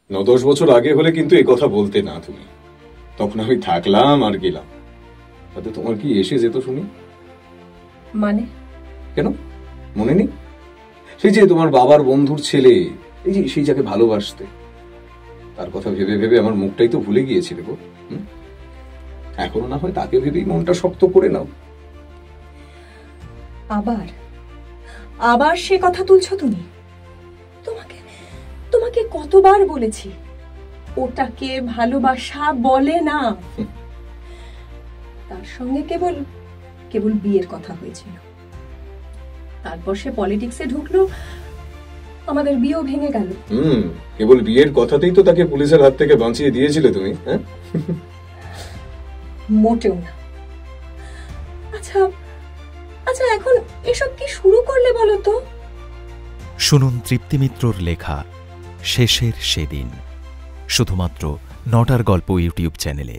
9-10 বছর আগে হলে কিন্তু এই কথা বলতে না তুমি। তখন আমি থাকলাম আর গেলাম, তাতে তোমার কি এসে যেত শুনি? মানে কেন মনে নেই? সেই যে তোমার বাবার বন্ধুর ছেলে, এই যে সেই যাকে ভালোবাসতে, তার কথা ভেবে ভেবে আমার মুখটাই তো ভুলে গিয়েছিলে গো। এখনো না হয় তাকে ভেবেই মনটা শক্ত করে নাও। আবার আবার সে কথা তুলছো তুমি? তোমাকে তোমাকে কতবার বলেছি ওটাকে ভালোবাসা বলে না। তার সঙ্গে কেবল কেবল বিয়ের কথা হয়েছিল, তারপর সে পলিটিক্সে ঢুকলো, আমাদের বিয়েও ভেঙে গেল। কেবল বিয়ের কথাতেই তো তাকে পুলিশের হাত থেকে বাঁচিয়ে দিয়েছিলে তুমি। হ্যাঁ, মোটেও না। আচ্ছা আচ্ছা, এখন এসব কি শুরু করলে বলো তো? শুনুন তৃপ্তি মিত্রর লেখা শেষের সেদিন, শুধুমাত্র নটার গল্প ইউটিউব চ্যানেলে।